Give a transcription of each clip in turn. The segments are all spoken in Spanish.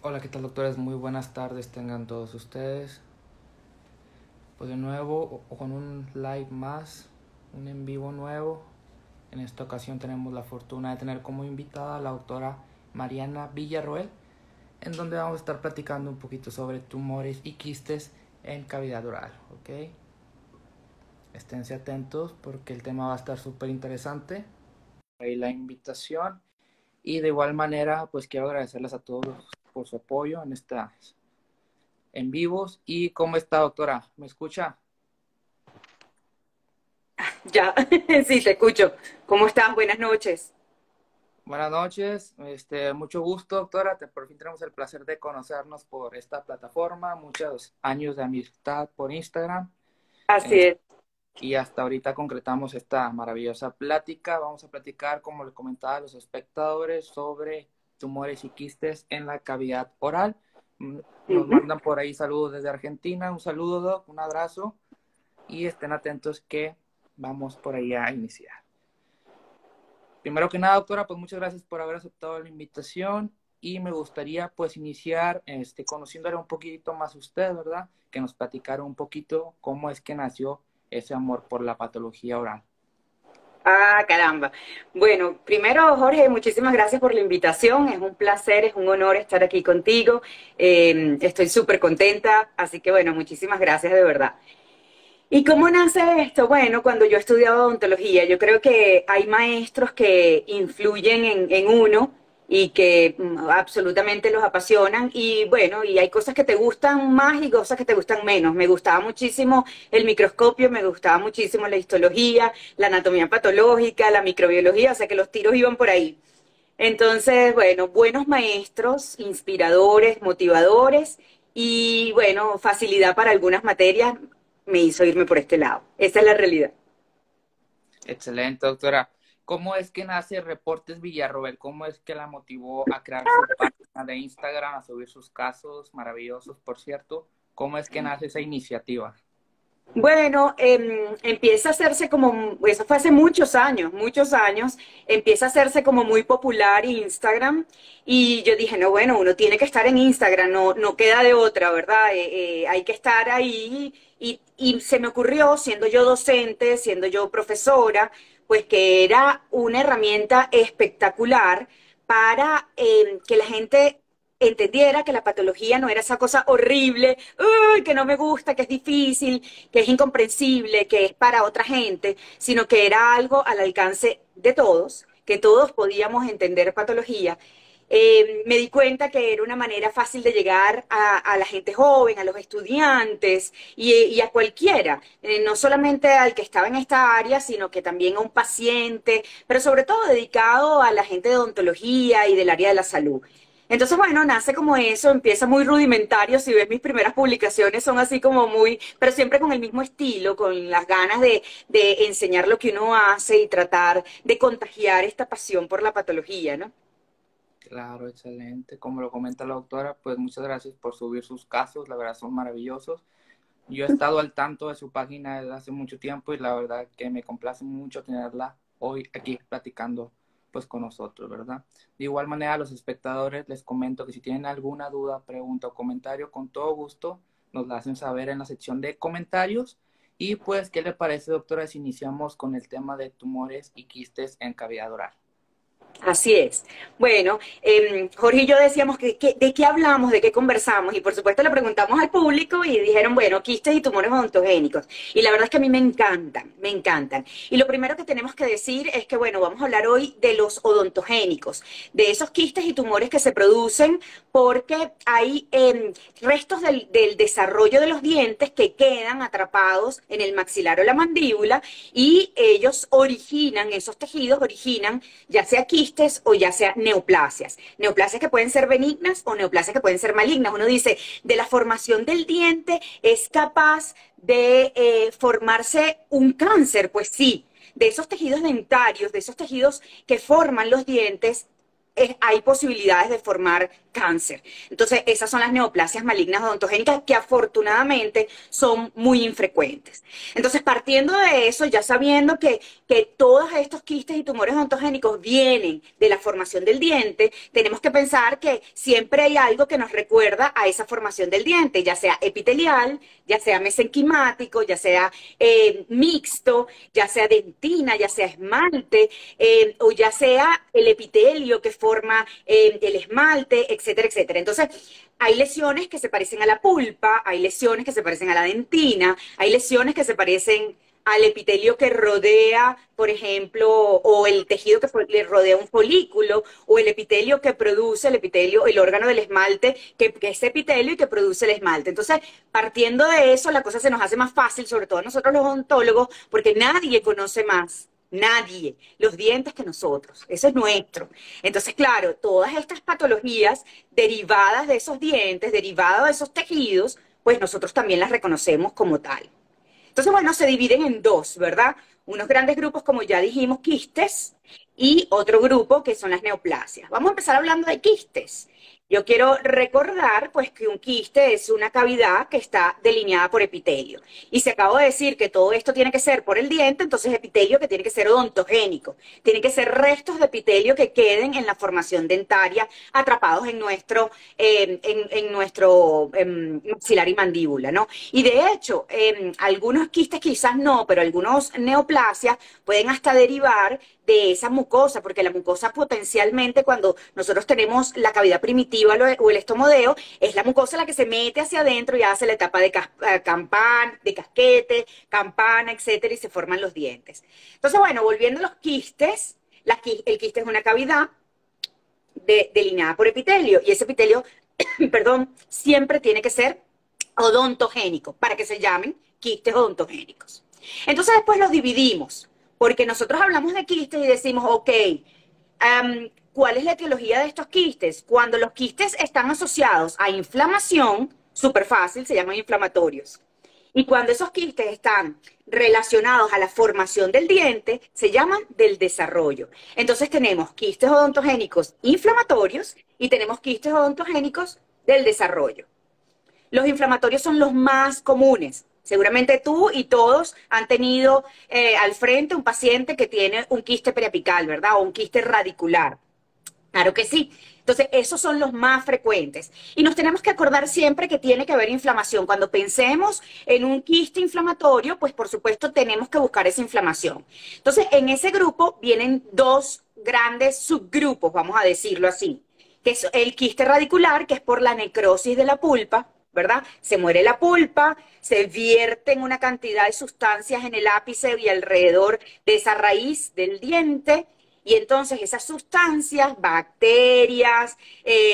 Hola, ¿qué tal, doctores? Muy buenas tardes tengan todos ustedes. Pues de nuevo, con un live más, un en vivo nuevo. En esta ocasión tenemos la fortuna de tener como invitada a la doctora Mariana Villarroel, en donde vamos a estar platicando un poquito sobre tumores y quistes en cavidad oral, ¿ok? Esténse atentos porque el tema va a estar súper interesante. Ahí la invitación. Y de igual manera, pues quiero agradecerles a todos por su apoyo en estas en vivos. ¿Y cómo está, doctora? ¿Me escucha? Ya, sí, te escucho. ¿Cómo estás? Buenas noches. Buenas noches, mucho gusto, doctora. Por fin tenemos el placer de conocernos por esta plataforma, muchos años de amistad por Instagram, Así eh, es. y hasta ahorita concretamos esta maravillosa plática. Vamos a platicar, como le comentaba a los espectadores, sobre tumores y quistes en la cavidad oral. Nos Ujú. mandan por ahí saludos desde Argentina. Un saludo, doc, un abrazo, y estén atentos que vamos por ahí a iniciar. Primero que nada, doctora, pues muchas gracias por haber aceptado la invitación y me gustaría pues iniciar conociéndole un poquito más a usted, ¿verdad? Que nos platicara un poquito cómo es que nació ese amor por la patología oral. Ah, caramba. Bueno, primero, Jorge, muchísimas gracias por la invitación. Es un placer, es un honor estar aquí contigo. Estoy súper contenta, así que bueno, muchísimas gracias de verdad. ¿Y cómo nace esto? Bueno, cuando yo estudiaba odontología, yo creo que hay maestros que influyen en uno y que absolutamente los apasionan. Y bueno, y hay cosas que te gustan más y cosas que te gustan menos. Me gustaba muchísimo el microscopio, me gustaba muchísimo la histología, la anatomía patológica, la microbiología, o sea que los tiros iban por ahí. Entonces, bueno, buenos maestros, inspiradores, motivadores y bueno, facilidad para algunas materias me hizo irme por este lado. Esa es la realidad. Excelente, doctora. ¿Cómo es que nace Reportes Villarroel? ¿Cómo es que la motivó a crear su página de Instagram, a subir sus casos maravillosos, por cierto? ¿Cómo es que nace esa iniciativa? Bueno, empieza a hacerse como, eso fue hace muchos años, empieza a hacerse como muy popular Instagram y yo dije, no, bueno, uno tiene que estar en Instagram, no, no queda de otra, ¿verdad? Hay que estar ahí y se me ocurrió, siendo yo docente, siendo yo profesora, pues que era una herramienta espectacular para que la gente entendiera que la patología no era esa cosa horrible, ¡uy!, que no me gusta, que es difícil, que es incomprensible, que es para otra gente, sino que era algo al alcance de todos, que todos podíamos entender patología. Me di cuenta que era una manera fácil de llegar a la gente joven, a los estudiantes y a cualquiera, no solamente al que estaba en esta área, sino que también a un paciente, pero sobre todo dedicado a la gente de odontología y del área de la salud. Entonces, bueno, nace como eso, empieza muy rudimentario. Si ves mis primeras publicaciones son así como muy, pero siempre con el mismo estilo, con las ganas de enseñar lo que uno hace y tratar de contagiar esta pasión por la patología, ¿no? Claro, excelente. Como lo comenta la doctora, pues muchas gracias por subir sus casos, la verdad son maravillosos. Yo he estado al tanto de su página desde hace mucho tiempo y la verdad que me complace mucho tenerla hoy aquí platicando pues con nosotros, ¿verdad? De igual manera a los espectadores les comento que si tienen alguna duda, pregunta o comentario, con todo gusto nos la hacen saber en la sección de comentarios. Y pues, ¿qué le parece, doctora, si iniciamos con el tema de tumores y quistes en cavidad oral? Así es. Bueno, Jorge y yo decíamos de qué hablamos, de qué conversamos, y por supuesto le preguntamos al público y dijeron, bueno, quistes y tumores odontogénicos. Y la verdad es que a mí me encantan, me encantan. Y lo primero que tenemos que decir es que, bueno, vamos a hablar hoy de los odontogénicos, de esos quistes y tumores que se producen porque hay restos del desarrollo de los dientes que quedan atrapados en el maxilar o la mandíbula y ellos originan, esos tejidos originan ya sea quistes o ya sea neoplasias. Neoplasias que pueden ser benignas o neoplasias que pueden ser malignas. Uno dice, de la formación del diente es capaz de formarse un cáncer. Pues sí, de esos tejidos dentarios, de esos tejidos que forman los dientes, hay posibilidades de formar cáncer. Entonces, esas son las neoplasias malignas odontogénicas que afortunadamente son muy infrecuentes. Entonces, partiendo de eso, ya sabiendo que todos estos quistes y tumores odontogénicos vienen de la formación del diente, tenemos que pensar que siempre hay algo que nos recuerda a esa formación del diente, ya sea epitelial, ya sea mesenquimático, ya sea mixto, ya sea dentina, ya sea esmalte, o ya sea el epitelio que forma el esmalte, etcétera, etcétera. Entonces, hay lesiones que se parecen a la pulpa, hay lesiones que se parecen a la dentina, hay lesiones que se parecen al epitelio que rodea, por ejemplo, o el tejido que le rodea un folículo, o el epitelio que produce el epitelio, el órgano del esmalte, que es epitelio y que produce el esmalte. Entonces, partiendo de eso, la cosa se nos hace más fácil, sobre todo nosotros los odontólogos, porque nadie conoce más. Nadie, los dientes que nosotros, eso es nuestro. Entonces, claro, todas estas patologías derivadas de esos dientes, derivadas de esos tejidos, pues nosotros también las reconocemos como tal. Entonces, bueno, se dividen en dos, ¿verdad? Unos grandes grupos, como ya dijimos, quistes, y otro grupo que son las neoplasias. Vamos a empezar hablando de quistes. Yo quiero recordar, pues, que un quiste es una cavidad que está delineada por epitelio. Y si acabo de decir que todo esto tiene que ser por el diente, entonces epitelio que tiene que ser odontogénico. Tienen que ser restos de epitelio que queden en la formación dentaria, atrapados en nuestro maxilar y mandíbula, ¿no? Y de hecho, algunos quistes quizás no, pero algunos neoplasias pueden hasta derivar de esa mucosa, porque la mucosa potencialmente cuando nosotros tenemos la cavidad primitiva o el estomodeo, es la mucosa la que se mete hacia adentro y hace la etapa de de casquete, campana, etcétera, y se forman los dientes. Entonces, bueno, volviendo a los quistes, el quiste es una cavidad delineada por epitelio, y ese epitelio, perdón, siempre tiene que ser odontogénico, para que se llamen quistes odontogénicos. Entonces después los dividimos, porque nosotros hablamos de quistes y decimos, ok, ¿cuál es la etiología de estos quistes? Cuando los quistes están asociados a inflamación, súper fácil, se llaman inflamatorios. Y cuando esos quistes están relacionados a la formación del diente, se llaman del desarrollo. Entonces tenemos quistes odontogénicos inflamatorios y tenemos quistes odontogénicos del desarrollo. Los inflamatorios son los más comunes. Seguramente tú y todos han tenido al frente un paciente que tiene un quiste periapical, ¿verdad? O un quiste radicular. Claro que sí. Entonces, esos son los más frecuentes. Y nos tenemos que acordar siempre que tiene que haber inflamación. Cuando pensemos en un quiste inflamatorio, pues por supuesto tenemos que buscar esa inflamación. Entonces, en ese grupo vienen dos grandes subgrupos, vamos a decirlo así, que es el quiste radicular, que es por la necrosis de la pulpa, ¿verdad? Se muere la pulpa, se vierten una cantidad de sustancias en el ápice y alrededor de esa raíz del diente, y entonces esas sustancias, bacterias,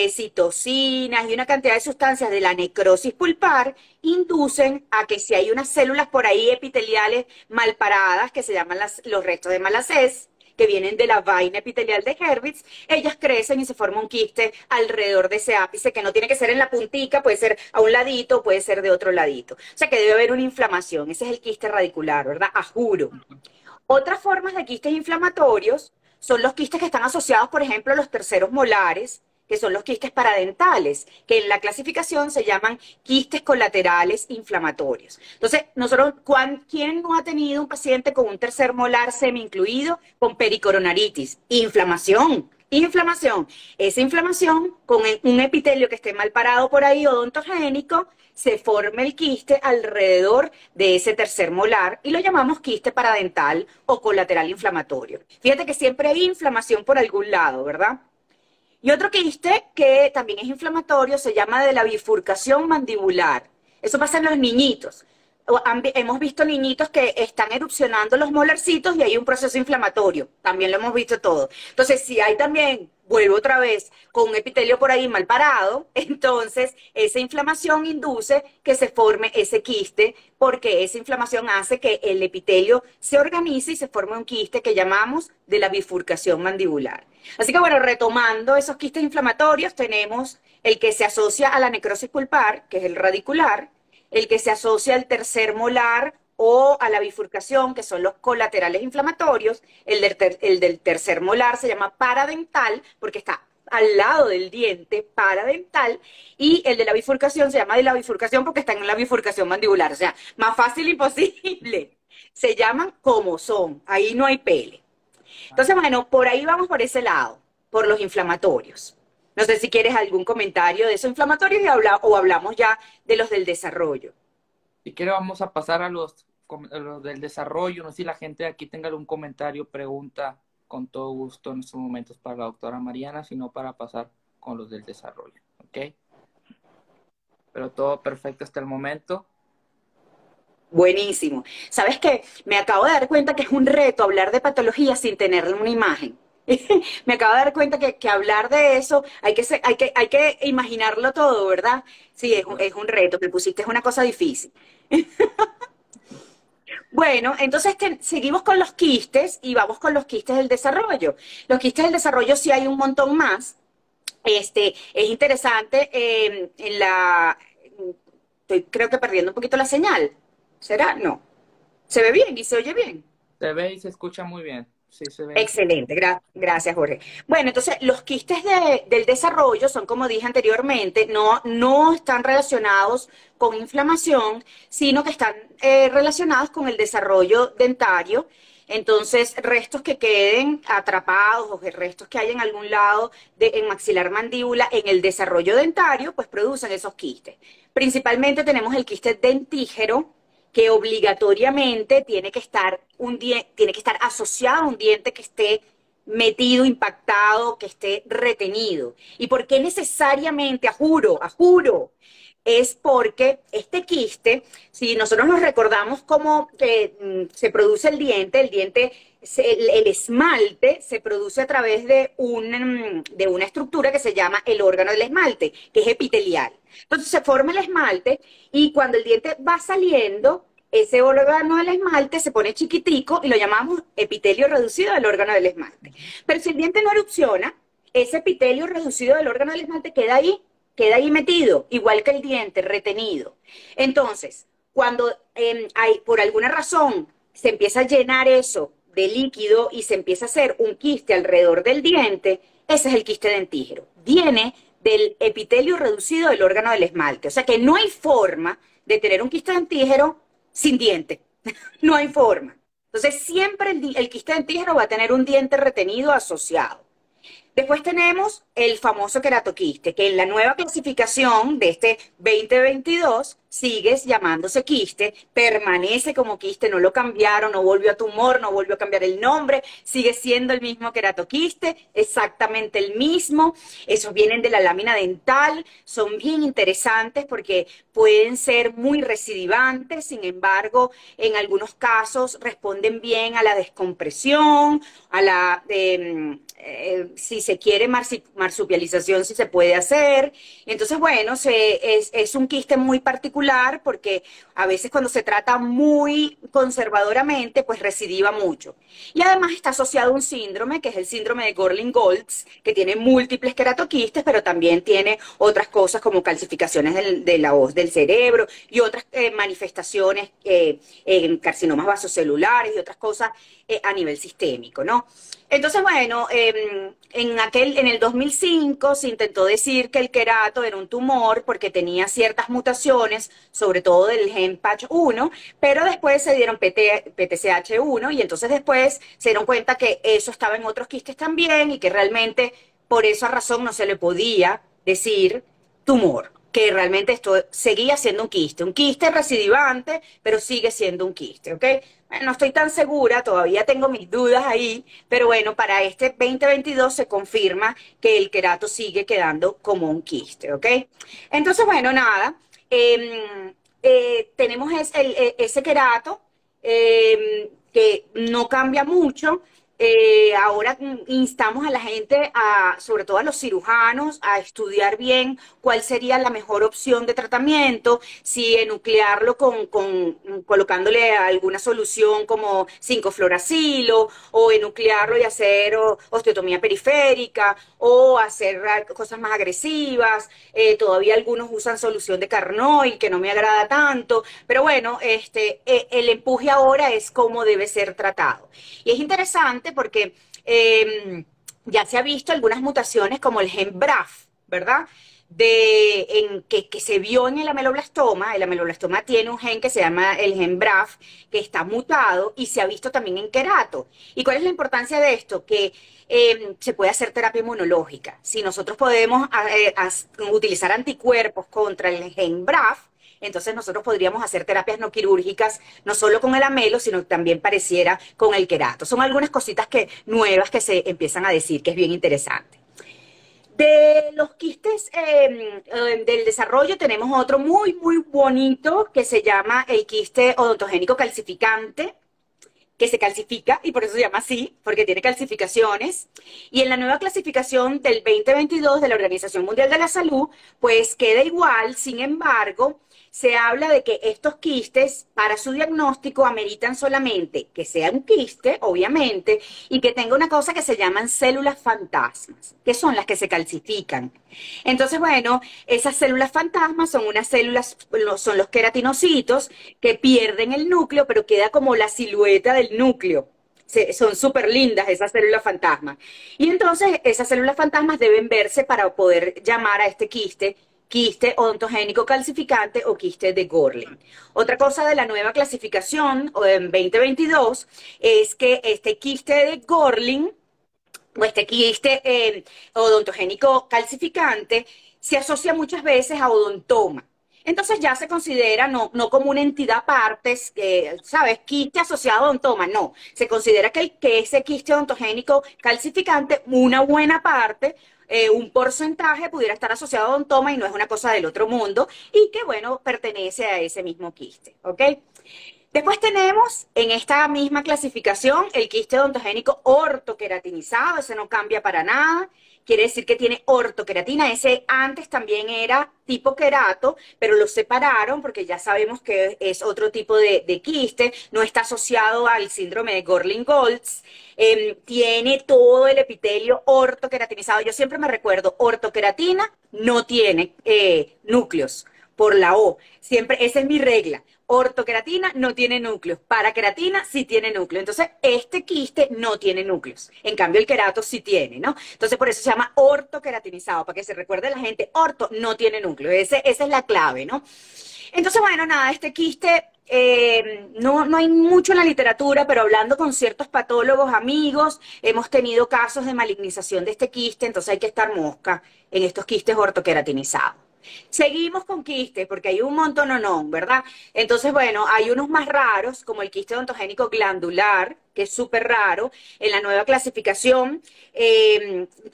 citocinas y una cantidad de sustancias de la necrosis pulpar inducen a que si hay unas células por ahí epiteliales mal paradas, que se llaman los restos de Malassez, que vienen de la vaina epitelial de Hurwitz, ellas crecen y se forma un quiste alrededor de ese ápice, que no tiene que ser en la puntica, puede ser a un ladito, puede ser de otro ladito. O sea que debe haber una inflamación, ese es el quiste radicular, ¿verdad? A juro. Otras formas de quistes inflamatorios son los quistes que están asociados, por ejemplo, a los terceros molares, que son los quistes paradentales, que en la clasificación se llaman quistes colaterales inflamatorios. Entonces, ¿quién no ha tenido un paciente con un tercer molar semi-incluido con pericoronaritis? Inflamación. Inflamación. Esa inflamación, con un epitelio que esté mal parado por ahí, odontogénico, se forma el quiste alrededor de ese tercer molar y lo llamamos quiste paradental o colateral inflamatorio. Fíjate que siempre hay inflamación por algún lado, ¿verdad? Y otro quiste que también es inflamatorio se llama de la bifurcación mandibular. Eso pasa en los niñitos. Hemos visto niñitos que están erupcionando los molarcitos y hay un proceso inflamatorio. También lo hemos visto todo. Entonces, si hay también, vuelvo otra vez, con un epitelio por ahí mal parado, entonces esa inflamación induce que se forme ese quiste, porque esa inflamación hace que el epitelio se organice y se forme un quiste que llamamos de la bifurcación mandibular. Así que bueno, retomando esos quistes inflamatorios, tenemos el que se asocia a la necrosis pulpar, que es el radicular, el que se asocia al tercer molar o a la bifurcación, que son los colaterales inflamatorios. El del tercer molar se llama paradental porque está al lado del diente paradental, y el de la bifurcación se llama de la bifurcación porque están en la bifurcación mandibular. O sea, más fácil imposible. Se llaman como son, ahí no hay pele. Ah, Entonces, bueno, por ahí vamos por ese lado, por los inflamatorios. No sé si quieres algún comentario de esos inflamatorios o hablamos ya de los del desarrollo. si quiere vamos a pasar a los del desarrollo. No sé si la gente de aquí tenga algún comentario, pregunta, con todo gusto en estos momentos para la doctora Mariana, sino para pasar con los del desarrollo. ¿Ok? Pero todo perfecto hasta el momento. Buenísimo. ¿Sabes qué? Me acabo de dar cuenta que es un reto hablar de patología sin tener una imagen. Me acabo de dar cuenta que hablar de eso hay que imaginarlo todo, ¿verdad? Sí, es un reto. Me pusiste es una cosa difícil. Bueno, entonces seguimos con los quistes y vamos con los quistes del desarrollo. Los quistes del desarrollo sí hay un montón más. Es interesante estoy creo que perdiendo un poquito la señal. ¿Será? No. ¿Se ve bien y se oye bien? Se ve y se escucha muy bien. Sí, se ve. Excelente, gracias Jorge. Bueno, entonces los quistes del desarrollo son, como dije anteriormente, no están relacionados con inflamación, sino que están relacionados con el desarrollo dentario. Entonces, restos que queden atrapados o restos que hay en algún lado en maxilar mandíbula en el desarrollo dentario, pues producen esos quistes. Principalmente tenemos el quiste dentígero, que obligatoriamente tiene que estar asociado a un diente que esté metido, impactado, que esté retenido. ¿Y por qué necesariamente, a juro? Es porque este quiste, si nosotros nos recordamos cómo se produce el diente, el esmalte se produce a través de una estructura que se llama el órgano del esmalte, que es epitelial. Entonces se forma el esmalte y cuando el diente va saliendo, ese órgano del esmalte se pone chiquitico y lo llamamos epitelio reducido del órgano del esmalte. Pero si el diente no erupciona, ese epitelio reducido del órgano del esmalte queda ahí metido, igual que el diente retenido. Entonces, cuando por alguna razón se empieza a llenar eso de líquido y se empieza a hacer un quiste alrededor del diente, ese es el quiste dentígero. Viene del epitelio reducido del órgano del esmalte. O sea que no hay forma de tener un quiste dentígero sin diente. No hay forma. Entonces siempre el quiste dentígero va a tener un diente retenido asociado. Después tenemos el famoso queratoquiste, que en la nueva clasificación de este 2022 sigue llamándose quiste, permanece como quiste, no lo cambiaron, no volvió a tumor, no volvió a cambiar el nombre, sigue siendo el mismo queratoquiste, exactamente el mismo. Esos vienen de la lámina dental, son bien interesantes porque pueden ser muy recidivantes, sin embargo, en algunos casos responden bien a la descompresión, a la si se quiere marsupialización, si se puede hacer. Entonces, bueno, es un quiste muy particular porque a veces cuando se trata muy conservadoramente, pues recidiva mucho. Y además está asociado a un síndrome, que es el síndrome de Gorlin-Goltz, que tiene múltiples queratoquistes, pero también tiene otras cosas como calcificaciones de la hoz del cerebro y otras manifestaciones en carcinomas vasocelulares y otras cosas a nivel sistémico, ¿no? Entonces, bueno, en el 2005 se intentó decir que el querato era un tumor porque tenía ciertas mutaciones, sobre todo del gen PACH1, pero después se dieron PTCH1 y entonces después se dieron cuenta que eso estaba en otros quistes también y que realmente por esa razón no se le podía decir tumor, que realmente esto seguía siendo un quiste recidivante, pero sigue siendo un quiste, ¿ok? No estoy tan segura, todavía tengo mis dudas ahí, pero bueno, para este 2022 se confirma que el querato sigue quedando como un quiste, ¿ok? Entonces, bueno, nada, tenemos ese querato que no cambia mucho. Ahora instamos a la gente, sobre todo a los cirujanos, a estudiar bien cuál sería la mejor opción de tratamiento, si enuclearlo colocándole alguna solución como 5-fluoracilo, o enuclearlo y hacer osteotomía periférica, o hacer cosas más agresivas. Todavía algunos usan solución de Carnoy, que no me agrada tanto, pero bueno, el empuje ahora es cómo debe ser tratado. Y es interesante porque ya se ha visto algunas mutaciones como el gen BRAF, ¿verdad? Que se vio en el ameloblastoma. El ameloblastoma tiene un gen que se llama el gen BRAF, que está mutado y se ha visto también en querato. ¿Y cuál es la importancia de esto? Que se puede hacer terapia inmunológica. Si nosotros podemos utilizar anticuerpos contra el gen BRAF, entonces nosotros podríamos hacer terapias no quirúrgicas, no solo con el amelo, sino también pareciera con el querato. Son algunas cositas nuevas que se empiezan a decir, que es bien interesante. De los quistes del desarrollo tenemos otro muy, muy bonito que se llama el quiste odontogénico calcificante, que se calcifica y por eso se llama así, porque tiene calcificaciones. Y en la nueva clasificación del 2022 de la Organización Mundial de la Salud, pues queda igual. Sin embargo, se habla de que estos quistes para su diagnóstico ameritan solamente que sea un quiste, obviamente, y que tenga una cosa que se llaman células fantasmas, que son las que se calcifican. Entonces, bueno, esas células fantasmas son unas células, son los queratinocitos que pierden el núcleo, pero queda como la silueta del núcleo. Son súper lindas esas células fantasmas. Y entonces esas células fantasmas deben verse para poder llamar a este quiste odontogénico calcificante o quiste de Gorlin. Otra cosa de la nueva clasificación en 2022 es que este quiste de Gorlin o este quiste odontogénico calcificante se asocia muchas veces a odontoma. Entonces ya se considera no como una entidad aparte, ¿sabes? Quiste asociado a odontoma, no. Se considera que ese quiste odontogénico calcificante, una buena parte, un porcentaje pudiera estar asociado a odontoma y no es una cosa del otro mundo y que, bueno, pertenece a ese mismo quiste, ¿ok? Después tenemos en esta misma clasificación el quiste odontogénico ortoqueratinizado, ese no cambia para nada, quiere decir que tiene ortoqueratina, ese antes también era tipo querato, pero lo separaron porque ya sabemos que es otro tipo de quiste, no está asociado al síndrome de Gorlin-Goltz, tiene todo el epitelio ortoqueratinizado. Yo siempre me recuerdo, ortoqueratina no tiene núcleos por la O, siempre, esa es mi regla. Ortoqueratina no tiene núcleos, paraqueratina sí tiene núcleos. Entonces, este quiste no tiene núcleos. En cambio, el querato sí tiene, ¿no? Entonces, por eso se llama ortoqueratinizado, para que se recuerde la gente, orto no tiene núcleos. Esa es la clave, ¿no? Entonces, bueno, nada, este quiste no hay mucho en la literatura, pero hablando con ciertos patólogos amigos, hemos tenido casos de malignización de este quiste, entonces hay que estar mosca en estos quistes ortoqueratinizados. Seguimos con quistes, porque hay un montón, ¿verdad? Entonces, bueno, hay unos más raros, como el quiste odontogénico glandular, que es súper raro. En la nueva clasificación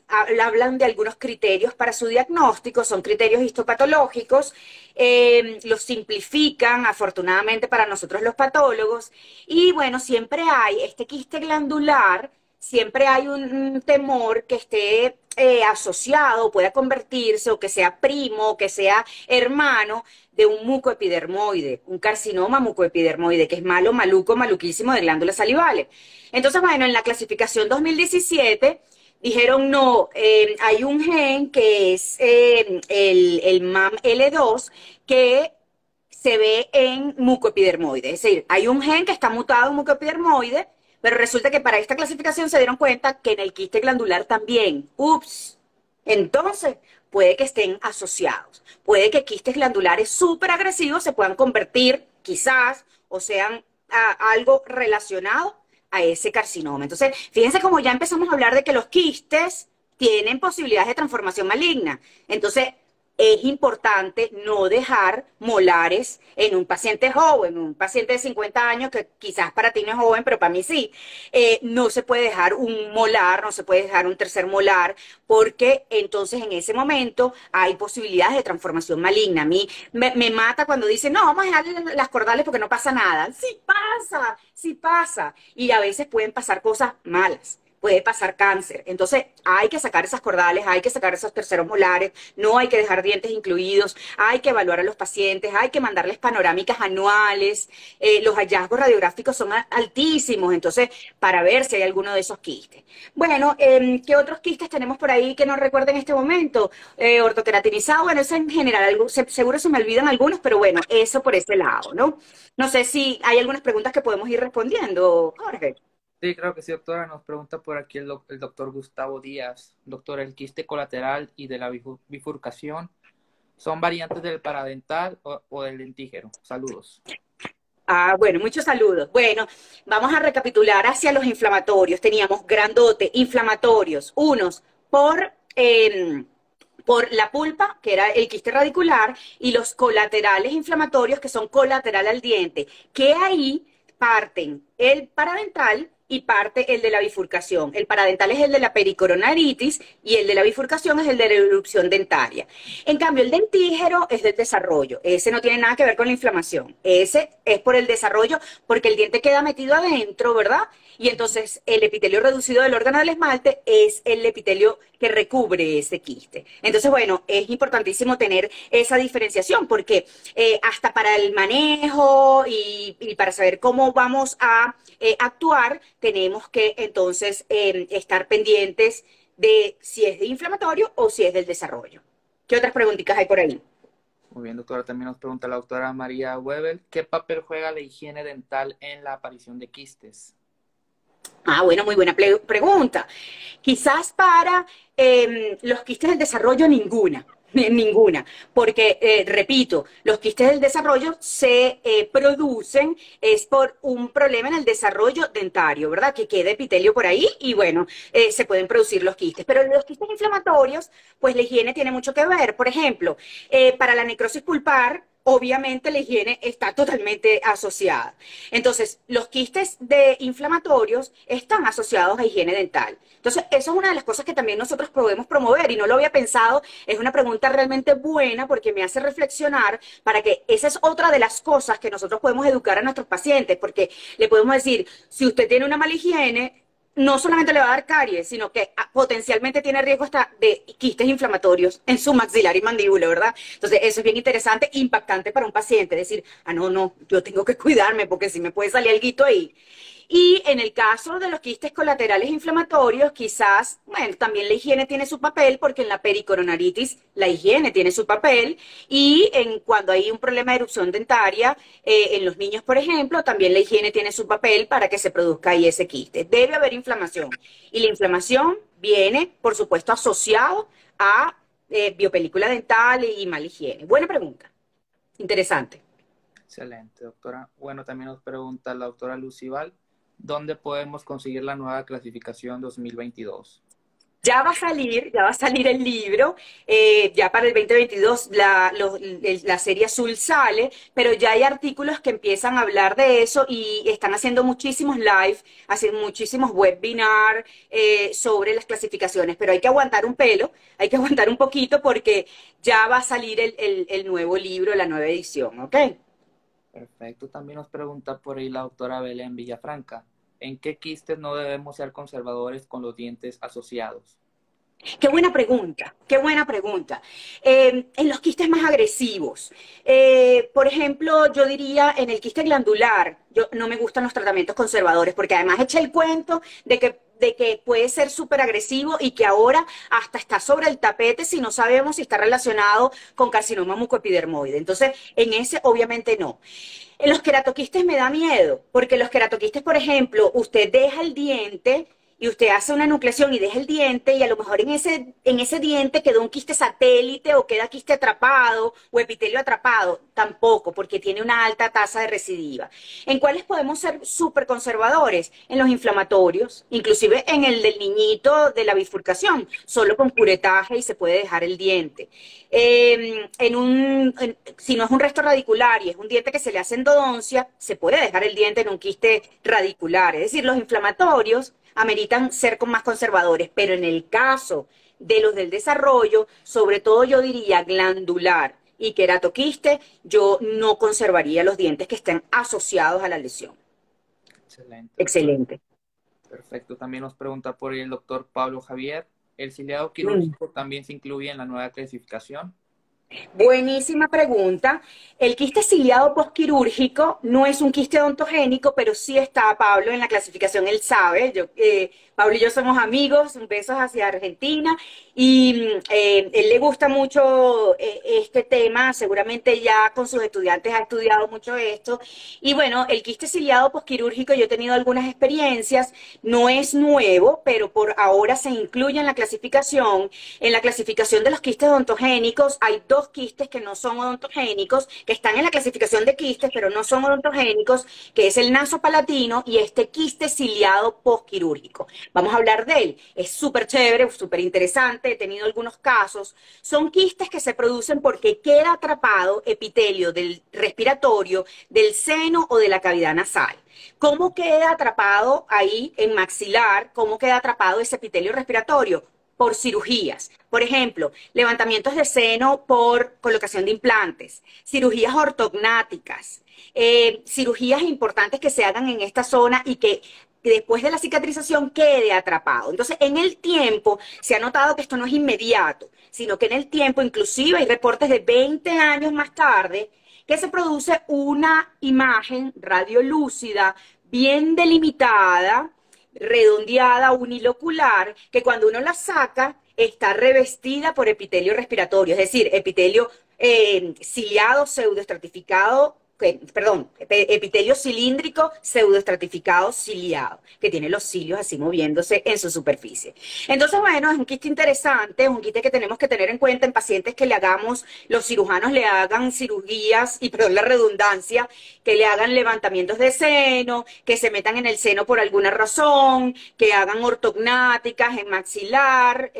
hablan de algunos criterios para su diagnóstico, son criterios histopatológicos, los simplifican, afortunadamente para nosotros los patólogos, y bueno, siempre hay este quiste glandular, siempre hay un temor que esté asociado, pueda convertirse o que sea primo o que sea hermano de un mucoepidermoide, un carcinoma mucoepidermoide, que es malo, maluco, maluquísimo de glándulas salivales. Entonces, bueno, en la clasificación 2017 dijeron no, hay un gen que es el MAM-L2 que se ve en mucoepidermoide, es decir, hay un gen que está mutado en mucoepidermoide, pero resulta que para esta clasificación se dieron cuenta que en el quiste glandular también. Ups. Entonces, puede que estén asociados. Puede que quistes glandulares súper agresivos se puedan convertir, quizás, o sean algo relacionado a ese carcinoma. Entonces, fíjense cómo ya empezamos a hablar de que los quistes tienen posibilidades de transformación maligna. Entonces, es importante no dejar molares en un paciente joven, un paciente de 50 años que quizás para ti no es joven, pero para mí sí. No se puede dejar un molar, no se puede dejar un tercer molar, porque entonces en ese momento hay posibilidades de transformación maligna. A mí me mata cuando dicen, no, vamos a dejarle las cordales porque no pasa nada. Sí pasa, sí pasa. Y a veces pueden pasar cosas malas. Puede pasar cáncer. Entonces hay que sacar esas cordales, hay que sacar esos terceros molares, no hay que dejar dientes incluidos, hay que evaluar a los pacientes, hay que mandarles panorámicas anuales, los hallazgos radiográficos son altísimos, entonces para ver si hay alguno de esos quistes. Bueno, ¿qué otros quistes tenemos por ahí que no recuerdo en este momento? Ortoqueratinizado, bueno, eso en general, seguro se me olvidan algunos, pero bueno, eso por ese lado, ¿no? No sé si hay algunas preguntas que podemos ir respondiendo, Jorge. Sí, creo que sí, doctora. Nos pregunta por aquí el doctor Gustavo Díaz. Doctor, ¿el quiste colateral y de la bifurcación son variantes del paradental o del dentígero? Saludos. Ah, bueno, muchos saludos. Bueno, vamos a recapitular hacia los inflamatorios. Teníamos grandote, inflamatorios, unos por la pulpa, que era el quiste radicular, y los colaterales inflamatorios, que son colateral al diente, que ahí parten el paradental y parte el de la bifurcación. El paradental es el de la pericoronaritis y el de la bifurcación es el de la erupción dentaria. En cambio, el dentígero es del desarrollo. Ese no tiene nada que ver con la inflamación. Ese es por el desarrollo, porque el diente queda metido adentro, ¿verdad? Y entonces el epitelio reducido del órgano del esmalte es el epitelio que recubre ese quiste. Entonces, bueno, es importantísimo tener esa diferenciación porque hasta para el manejo y para saber cómo vamos a actuar, tenemos que entonces estar pendientes de si es de inflamatorio o si es del desarrollo. ¿Qué otras preguntitas hay por ahí? Muy bien, doctora. También nos pregunta la doctora María Webel, ¿qué papel juega la higiene dental en la aparición de quistes? Ah, bueno, muy buena pregunta. Quizás para los quistes del desarrollo ninguna, ninguna, porque, repito, los quistes del desarrollo se producen es por un problema en el desarrollo dentario, ¿verdad? Que queda epitelio por ahí y bueno, se pueden producir los quistes. Pero los quistes inflamatorios, pues la higiene tiene mucho que ver. Por ejemplo, para la necrosis pulpar, obviamente la higiene está totalmente asociada. Entonces, los quistes de inflamatorios están asociados a higiene dental. Entonces, eso es una de las cosas que también nosotros podemos promover y no lo había pensado. Es una pregunta realmente buena porque me hace reflexionar para que esa es otra de las cosas que nosotros podemos educar a nuestros pacientes, porque le podemos decir, si usted tiene una mala higiene, no solamente le va a dar caries, sino que potencialmente tiene riesgo hasta de quistes inflamatorios en su maxilar y mandíbula, ¿verdad? Entonces, eso es bien interesante, impactante para un paciente, decir, ah, no, no, yo tengo que cuidarme porque si me puede salir algo ahí. Y en el caso de los quistes colaterales inflamatorios, quizás, bueno, también la higiene tiene su papel, porque en la pericoronaritis la higiene tiene su papel, y cuando hay un problema de erupción dentaria, en los niños, por ejemplo, también la higiene tiene su papel para que se produzca ahí ese quiste. Debe haber inflamación, y la inflamación viene, por supuesto, asociado a biopelícula dental y mala higiene. Buena pregunta, interesante. Excelente, doctora. Bueno, también nos pregunta la doctora Lucival, ¿dónde podemos conseguir la nueva clasificación 2022? Ya va a salir el libro, ya para el 2022 la serie azul sale, pero ya hay artículos que empiezan a hablar de eso y están haciendo muchísimos live, hacen muchísimos webinars sobre las clasificaciones, pero hay que aguantar un pelo, hay que aguantar un poquito porque ya va a salir el nuevo libro, la nueva edición, ¿ok? Perfecto. También nos pregunta por ahí la doctora Belén Villafranca, ¿en qué quistes no debemos ser conservadores con los dientes asociados? Qué buena pregunta, qué buena pregunta. En los quistes más agresivos, por ejemplo, yo diría en el quiste glandular, yo no me gustan los tratamientos conservadores porque además echa el cuento de que puede ser súper agresivo y que ahora hasta está sobre el tapete si no sabemos si está relacionado con carcinoma mucoepidermoide. Entonces, en ese obviamente no. En los queratoquistes me da miedo, porque los queratoquistes, por ejemplo, usted deja el diente y usted hace una nucleación y deja el diente y a lo mejor en ese diente quedó un quiste satélite o queda quiste atrapado o epitelio atrapado. Tampoco, porque tiene una alta tasa de recidiva. ¿En cuáles podemos ser súper conservadores? En los inflamatorios, inclusive en el del niñito de la bifurcación, solo con curetaje y se puede dejar el diente. Si no es un resto radicular y es un diente que se le hace endodoncia, se puede dejar el diente en un quiste radicular. Es decir, los inflamatorios ameritan ser más conservadores, pero en el caso de los del desarrollo, sobre todo yo diría glandular y queratoquiste, yo no conservaría los dientes que estén asociados a la lesión. Excelente, doctora. Excelente. Perfecto. También nos pregunta por ahí el doctor Pablo Javier, ¿el ciliado Mm. quirúrgico también se incluye en la nueva clasificación? Buenísima pregunta. El quiste ciliado posquirúrgico no es un quiste odontogénico, pero sí está Pablo en la clasificación, él sabe. Pablo y yo somos amigos, un beso hacia Argentina, y él le gusta mucho este tema, seguramente ya con sus estudiantes ha estudiado mucho esto. Y bueno, el quiste ciliado posquirúrgico, yo he tenido algunas experiencias, no es nuevo, pero por ahora se incluye en la clasificación. En la clasificación de los quistes odontogénicos hay dos quistes que no son odontogénicos, que están en la clasificación de quistes, pero no son odontogénicos, que es el nasopalatino y este quiste ciliado posquirúrgico. Vamos a hablar de él. Es súper chévere, súper interesante. He tenido algunos casos. Son quistes que se producen porque queda atrapado epitelio del respiratorio, del seno o de la cavidad nasal. ¿Cómo queda atrapado ahí en maxilar? ¿Cómo queda atrapado ese epitelio respiratorio? Por cirugías. Por ejemplo, levantamientos de seno por colocación de implantes, cirugías ortognáticas, cirugías importantes que se hagan en esta zona y que después de la cicatrización quede atrapado. Entonces, en el tiempo se ha notado que esto no es inmediato, sino que en el tiempo, inclusive hay reportes de 20 años más tarde, que se produce una imagen radiolúcida, bien delimitada, redondeada, unilocular, que cuando uno la saca está revestida por epitelio respiratorio, es decir, epitelio ciliado, pseudoestratificado, perdón, epitelio cilíndrico, pseudoestratificado, ciliado, que tiene los cilios así moviéndose en su superficie. Entonces, bueno, es un quiste interesante, es un quiste que tenemos que tener en cuenta en pacientes que le hagamos, los cirujanos le hagan cirugías, y perdón la redundancia, que le hagan levantamientos de seno, que se metan en el seno por alguna razón, que hagan ortognáticas en maxilar,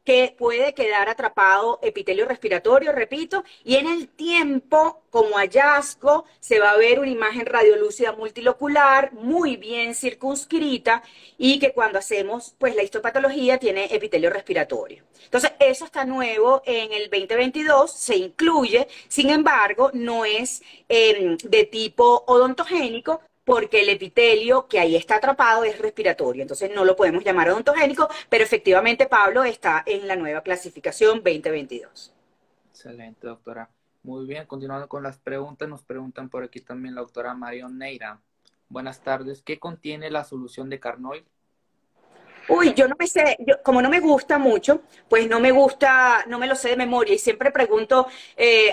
que puede quedar atrapado epitelio respiratorio, repito, y en el tiempo, como hallazgo, se va a ver una imagen radiolúcida multilocular muy bien circunscrita y que cuando hacemos pues la histopatología tiene epitelio respiratorio. Entonces, eso está nuevo en el 2022, se incluye, sin embargo, no es de tipo odontogénico, porque el epitelio que ahí está atrapado es respiratorio, entonces no lo podemos llamar odontogénico, pero efectivamente Pablo está en la nueva clasificación 2022. Excelente, doctora. Muy bien, continuando con las preguntas, nos preguntan por aquí también la doctora Marion Neira. Buenas tardes. ¿Qué contiene la solución de Carnoy? Uy, yo no me sé, como no me gusta mucho, pues no me gusta, no me lo sé de memoria y siempre pregunto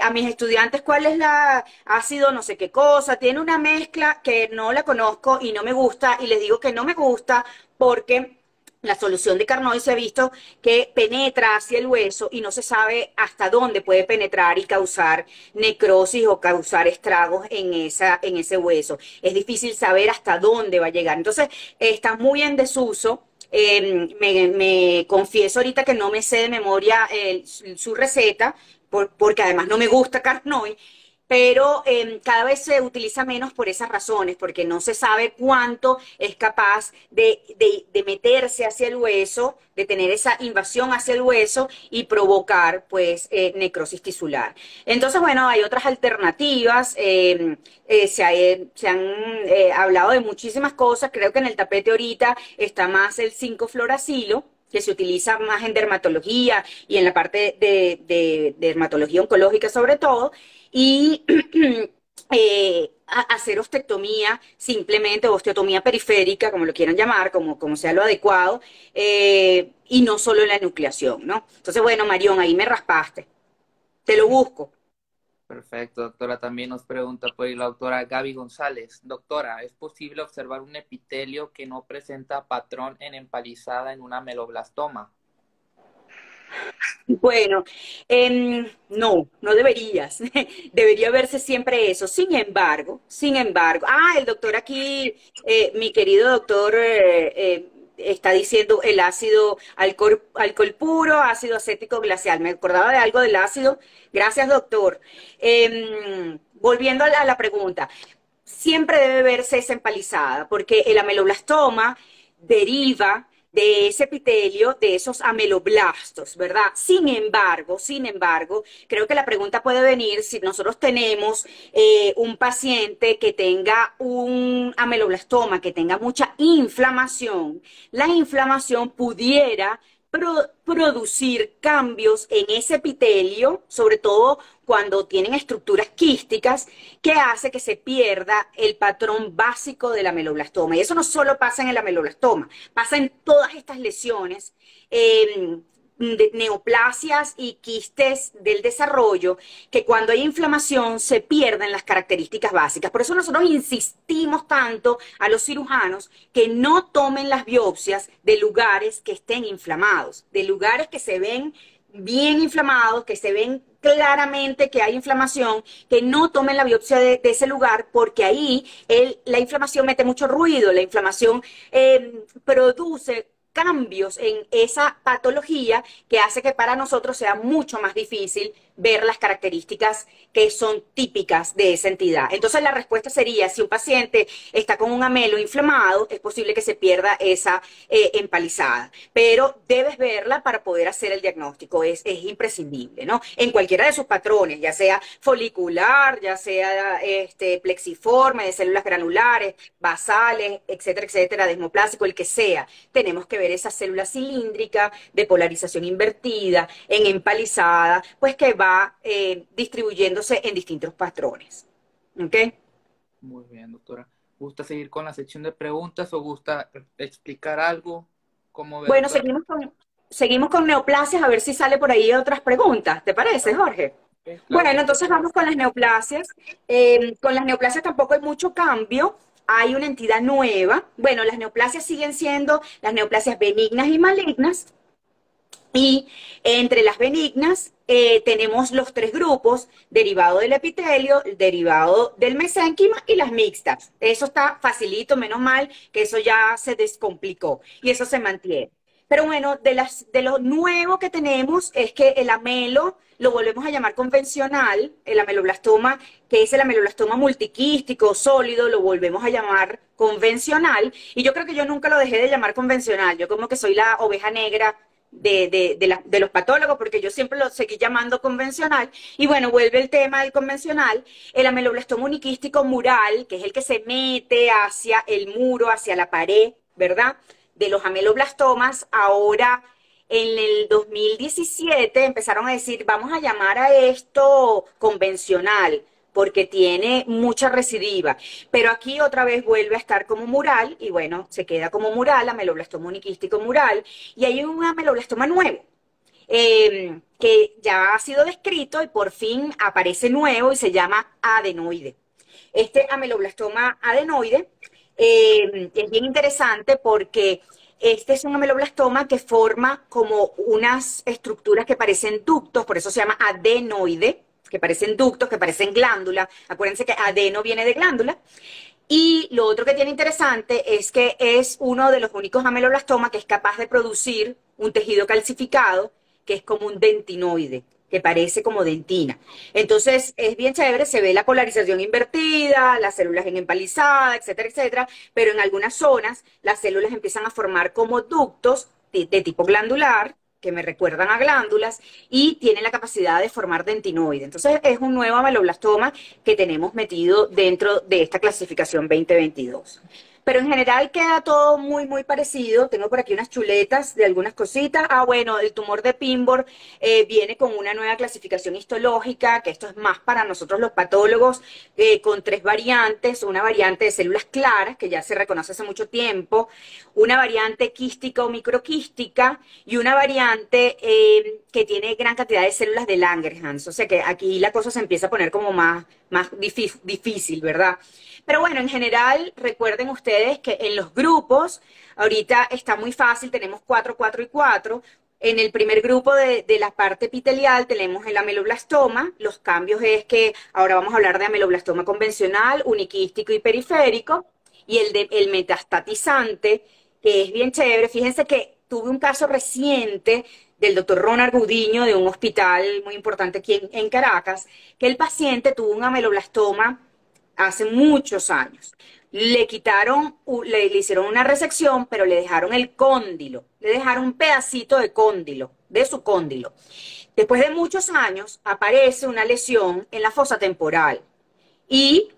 a mis estudiantes cuál es la ácido no sé qué cosa, tiene una mezcla que no la conozco y no me gusta y les digo que no me gusta porque la solución de Carnoy se ha visto que penetra hacia el hueso y no se sabe hasta dónde puede penetrar y causar necrosis o causar estragos en ese hueso. Es difícil saber hasta dónde va a llegar. Entonces, está muy en desuso. Me confieso ahorita que no me sé de memoria su receta, porque además no me gusta Carnoy, pero cada vez se utiliza menos por esas razones, porque no se sabe cuánto es capaz de meterse hacia el hueso, de tener esa invasión hacia el hueso y provocar, pues, necrosis tisular. Entonces, bueno, hay otras alternativas, se han hablado de muchísimas cosas, creo que en el tapete ahorita está más el 5-fluoracilo, que se utiliza más en dermatología y en la parte de dermatología oncológica sobre todo, y hacer ostectomía simplemente, o osteotomía periférica, como lo quieran llamar, como sea lo adecuado, y no solo la enucleación, ¿no? Entonces, bueno, Marión, ahí me raspaste. Te lo busco. Perfecto, doctora. También nos pregunta por ahí la doctora Gaby González. Doctora, ¿es posible observar un epitelio que no presenta patrón en empalizada en una meloblastoma? Bueno, no, no deberías. Debería verse siempre eso. Sin embargo, el doctor aquí, mi querido doctor, está diciendo el ácido alcohol puro, ácido acético glacial. Me acordaba de algo del ácido. Gracias, doctor. Volviendo a la pregunta, siempre debe verse esa empalizada, porque el ameloblastoma deriva de ese epitelio, de esos ameloblastos, ¿verdad? Sin embargo, creo que la pregunta puede venir si nosotros tenemos un paciente que tenga un ameloblastoma, que tenga mucha inflamación, la inflamación pudiera producir cambios en ese epitelio, sobre todo cuando tienen estructuras quísticas, que hace que se pierda el patrón básico del ameloblastoma. Y eso no solo pasa en el ameloblastoma, pasa en todas estas lesiones. De neoplasias y quistes del desarrollo, que cuando hay inflamación se pierden las características básicas. Por eso nosotros insistimos tanto a los cirujanos que no tomen las biopsias de lugares que estén inflamados, de lugares que se ven bien inflamados, que se ven claramente que hay inflamación, que no tomen la biopsia de ese lugar, porque ahí la inflamación mete mucho ruido, la inflamación produce cambios en esa patología que hace que para nosotros sea mucho más difícil ver las características que son típicas de esa entidad. Entonces la respuesta sería, si un paciente está con un amelo inflamado, es posible que se pierda esa empalizada, pero debes verla para poder hacer el diagnóstico, es imprescindible, ¿no? En cualquiera de sus patrones, ya sea folicular, ya sea plexiforme, de células granulares, basales, etcétera, etcétera, desmoplásico, el que sea, tenemos que ver esa célula cilíndrica de polarización invertida, en empalizada, pues que va distribuyéndose en distintos patrones. ¿Ok? Muy bien, doctora. ¿Gusta seguir con la sección de preguntas o gusta explicar algo? ¿Cómo ve, Bueno, doctora? seguimos con neoplasias, a ver si sale por ahí otras preguntas. ¿Te parece, Jorge? Claro Bueno, que sí. entonces vamos con las neoplasias. Con las neoplasias tampoco hay mucho cambio. Hay una entidad nueva. Bueno, las neoplasias siguen siendo las neoplasias benignas y malignas. Y entre las benignas tenemos los tres grupos, derivado del epitelio, derivado del mesénquima y las mixtas. Eso está facilito, menos mal que eso ya se descomplicó y eso se mantiene. Pero bueno, de lo nuevo que tenemos es que el amelo lo volvemos a llamar convencional, el ameloblastoma, que es el ameloblastoma multiquístico sólido, lo volvemos a llamar convencional. Y yo creo que yo nunca lo dejé de llamar convencional. Yo como que soy la oveja negra de los patólogos, porque yo siempre lo seguí llamando convencional. Y bueno, vuelve el tema del convencional, el ameloblastoma uniquístico mural, que es el que se mete hacia el muro, hacia la pared, ¿verdad? De los ameloblastomas. Ahora, en el 2017 empezaron a decir, vamos a llamar a esto convencional, porque tiene mucha recidiva. Pero aquí otra vez vuelve a estar como mural, y bueno, se queda como mural, ameloblastoma uniquístico mural, y hay un ameloblastoma nuevo, que ya ha sido descrito y por fin aparece nuevo y se llama adenoide. Este ameloblastoma adenoide es bien interesante porque este es un ameloblastoma que forma como unas estructuras que parecen ductos, por eso se llama adenoide, que parecen ductos, que parecen glándulas. Acuérdense que adeno viene de glándula. Y lo otro que tiene interesante es que es uno de los únicos ameloblastomas que es capaz de producir un tejido calcificado, que es como un dentinoide, que parece como dentina. Entonces es bien chévere, se ve la polarización invertida, las células en empalizada, etcétera, etcétera, pero en algunas zonas las células empiezan a formar como ductos de tipo glandular, que me recuerdan a glándulas, y tienen la capacidad de formar dentinoide. Entonces es un nuevo ameloblastoma que tenemos metido dentro de esta clasificación 2022. Pero en general queda todo muy, muy parecido. Tengo por aquí unas chuletas de algunas cositas. Ah, bueno, el tumor de Pinborg viene con una nueva clasificación histológica, que esto es más para nosotros los patólogos, con tres variantes. Una variante de células claras, que ya se reconoce hace mucho tiempo, una variante quística o microquística y una variante que tiene gran cantidad de células de Langerhans. O sea que aquí la cosa se empieza a poner como más difícil, ¿verdad? Pero bueno, en general, recuerden ustedes que en los grupos, ahorita está muy fácil, tenemos 4, 4 y 4. En el primer grupo de la parte epitelial tenemos el ameloblastoma. Los cambios es que ahora vamos a hablar de ameloblastoma convencional, uniquístico y periférico. Y el metastatizante, que es bien chévere. Fíjense que tuve un caso reciente del doctor Ronald Gudiño de un hospital muy importante aquí en Caracas, que el paciente tuvo un ameloblastoma hace muchos años. Le quitaron, le hicieron una resección, pero le dejaron el cóndilo, le dejaron un pedacito de cóndilo, de su cóndilo. Después de muchos años aparece una lesión en la fosa temporal y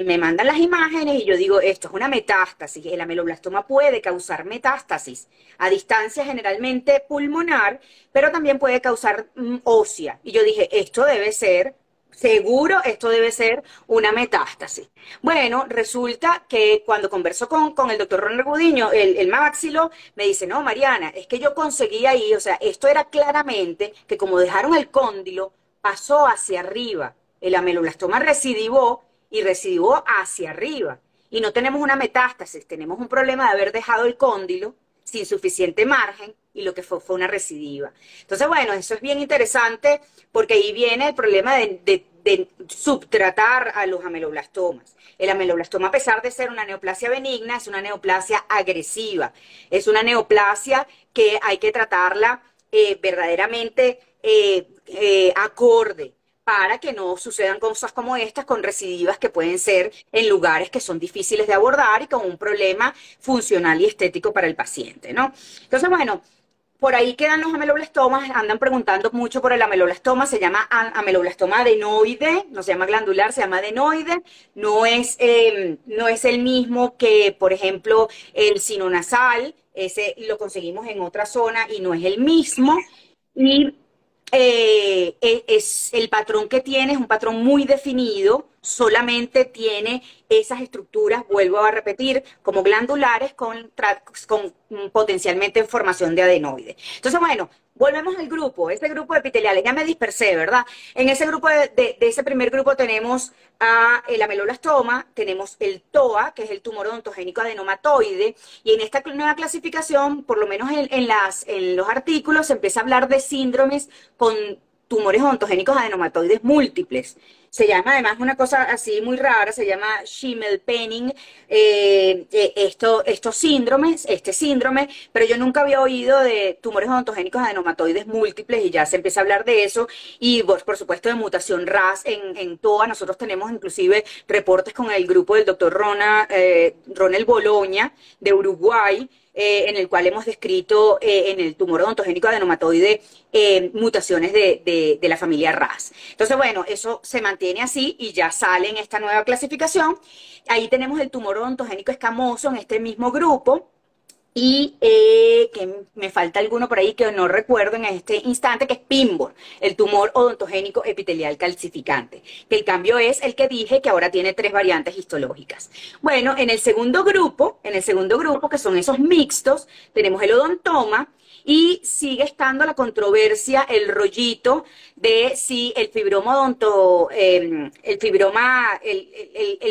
me mandan las imágenes y yo digo, esto es una metástasis. El ameloblastoma puede causar metástasis a distancia generalmente pulmonar, pero también puede causar ósea. Y yo dije, esto debe ser, seguro, esto debe ser una metástasis. Bueno, resulta que cuando converso con el doctor Ronald Gudiño, el máxilo, me dice, no, Mariana, es que yo conseguí ahí, o sea, esto era claramente que como dejaron el cóndilo, pasó hacia arriba. El ameloblastoma recidivó y recidivó hacia arriba. Y no tenemos una metástasis, tenemos un problema de haber dejado el cóndilo sin suficiente margen y lo que fue una recidiva. Entonces, bueno, eso es bien interesante porque ahí viene el problema de subtratar a los ameloblastomas. El ameloblastoma, a pesar de ser una neoplasia benigna, es una neoplasia agresiva. Es una neoplasia que hay que tratarla verdaderamente acorde para que no sucedan cosas como estas con recidivas que pueden ser en lugares que son difíciles de abordar y con un problema funcional y estético para el paciente, ¿no? Entonces, bueno, por ahí quedan los ameloblastomas, andan preguntando mucho por el ameloblastoma, se llama ameloblastoma adenoide, no se llama glandular, se llama adenoide, no es el mismo que, por ejemplo, el sinonasal, ese lo conseguimos en otra zona y no es el mismo, y es el patrón que tiene, es un patrón muy definido, solamente tiene esas estructuras, vuelvo a repetir, como glandulares con potencialmente formación de adenoide. Entonces, bueno, volvemos al grupo, ese grupo de epiteliales, ya me dispersé, ¿verdad? En ese grupo de ese primer grupo tenemos el ameloblastoma, tenemos el TOA, que es el tumor odontogénico adenomatoide, y en esta nueva clasificación, por lo menos en los artículos, se empieza a hablar de síndromes con tumores odontogénicos adenomatoides múltiples. Se llama además una cosa así muy rara, se llama Schimmelpenning, estos síndromes, este síndrome, pero yo nunca había oído de tumores odontogénicos adenomatoides múltiples y ya se empieza a hablar de eso y por supuesto de mutación RAS en TOA. Nosotros tenemos inclusive reportes con el grupo del doctor Ronel Bologna de Uruguay, en el cual hemos descrito en el tumor odontogénico adenomatoide mutaciones de la familia RAS. Entonces, bueno, eso se mantiene así y ya sale en esta nueva clasificación. Ahí tenemos el tumor odontogénico escamoso en este mismo grupo. Y que me falta alguno por ahí que no recuerdo en este instante, que es PIMBOR, el tumor odontogénico epitelial calcificante. Que el cambio es el que dije, que ahora tiene 3 variantes histológicas. Bueno, en el segundo grupo, que son esos mixtos, tenemos el odontoma, y sigue estando la controversia, el rollito de si el fibroma el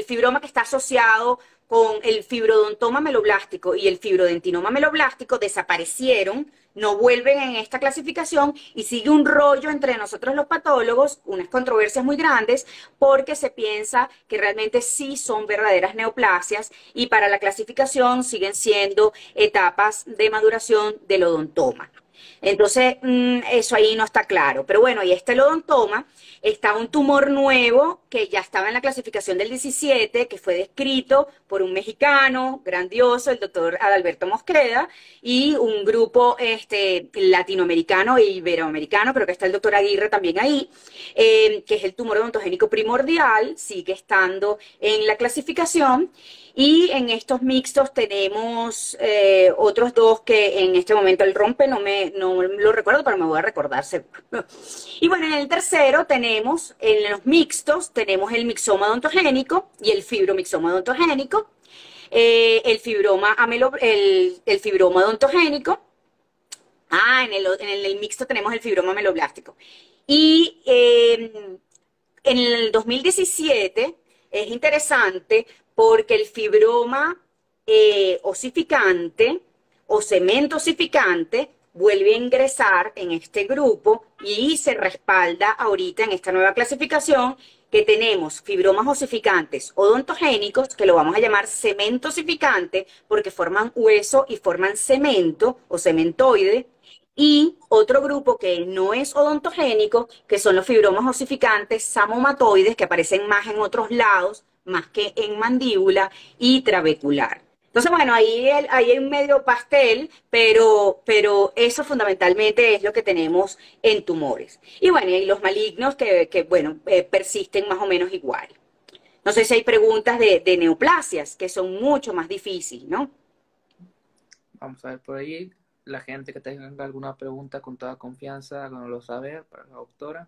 fibroma que está asociado con el fibrodontoma meloblástico y el fibrodentinoma meloblástico desaparecieron, no vuelven en esta clasificación y sigue un rollo entre nosotros los patólogos, unas controversias muy grandes, porque se piensa que realmente sí son verdaderas neoplasias y para la clasificación siguen siendo etapas de maduración del odontoma. Entonces, eso ahí no está claro. Pero bueno, y este el odontoma, está un tumor nuevo que ya estaba en la clasificación del 17, que fue descrito por un mexicano grandioso, el doctor Adalberto Mosqueda, y un grupo latinoamericano e iberoamericano, creo que está el doctor Aguirre también ahí, que es el tumor odontogénico primordial, sigue estando en la clasificación. Y en estos mixtos tenemos otros dos que en este momento el rompe, no lo recuerdo, pero me voy a recordar seguro. Y bueno, en el tercero tenemos, en los mixtos, tenemos el mixoma odontogénico y el fibromixoma odontogénico, el fibroma odontogénico. En el mixto tenemos el fibroma ameloblástico. Y en el 2017 es interesante porque el fibroma osificante o cemento osificante vuelve a ingresar en este grupo y se respalda ahorita en esta nueva clasificación que tenemos fibromas osificantes odontogénicos, que lo vamos a llamar cemento osificante porque forman hueso y forman cemento o cementoide, y otro grupo que no es odontogénico, que son los fibromas osificantes samomatoides, que aparecen más en otros lados, más que en mandíbula y trabecular. Entonces, bueno, ahí hay un medio pastel, pero eso fundamentalmente es lo que tenemos en tumores. Y bueno, y los malignos que persisten más o menos igual. No sé si hay preguntas de neoplasias, que son mucho más difíciles, ¿no? Vamos a ver por ahí. La gente que tenga alguna pregunta con toda confianza, háganoslo saber para la doctora.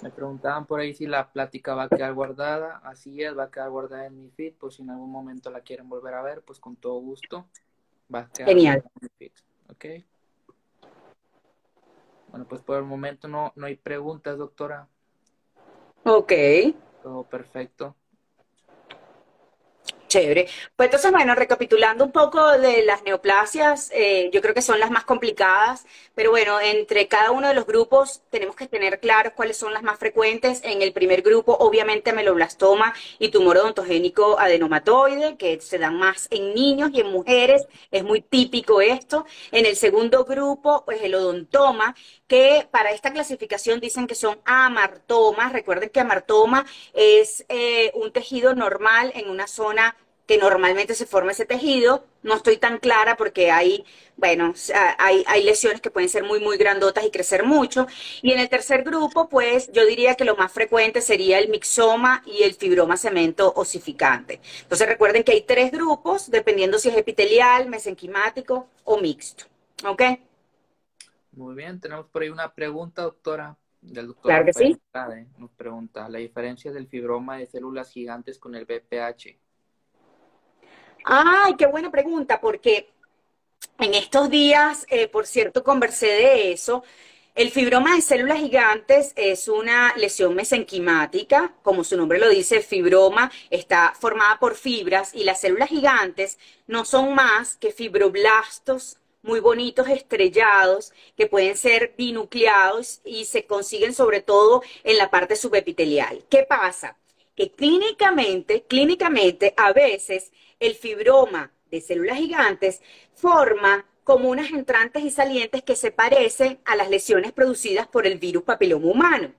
Me preguntaban por ahí si la plática va a quedar guardada. Así es, va a quedar guardada en mi feed, por si en algún momento la quieren volver a ver, pues con todo gusto va a quedar Genial. guardada en mi feed. ¿Ok? Bueno, pues por el momento no hay preguntas, doctora. Ok. Todo perfecto. Chévere. Pues entonces, bueno, recapitulando un poco de las neoplasias, yo creo que son las más complicadas, pero bueno, entre cada uno de los grupos tenemos que tener claros cuáles son las más frecuentes. En el primer grupo, obviamente, ameloblastoma y tumor odontogénico adenomatoide, que se dan más en niños y en mujeres, es muy típico esto. En el segundo grupo, pues el odontoma, que para esta clasificación dicen que son amartomas. Recuerden que amartoma es un tejido normal en una zona que normalmente se forma ese tejido. No estoy tan clara porque hay, bueno, hay lesiones que pueden ser muy, muy grandotas y crecer mucho. Y en el tercer grupo, pues yo diría que lo más frecuente sería el mixoma y el fibroma cemento osificante. Entonces recuerden que hay tres grupos, dependiendo si es epitelial, mesenquimático o mixto. ¿Ok? Muy bien, tenemos por ahí una pregunta, doctora, del doctor Claro que Rafael sí. Andrade. Nos pregunta la diferencia del fibroma de células gigantes con el BPH. Ay, qué buena pregunta, porque en estos días, por cierto, conversé de eso. El fibroma de células gigantes es una lesión mesenquimática, como su nombre lo dice, el fibroma está formada por fibras y las células gigantes no son más que fibroblastos muy bonitos estrellados que pueden ser binucleados y se consiguen sobre todo en la parte subepitelial. ¿Qué pasa? Que clínicamente a veces el fibroma de células gigantes forma como unas entrantes y salientes que se parecen a las lesiones producidas por el virus papiloma humano.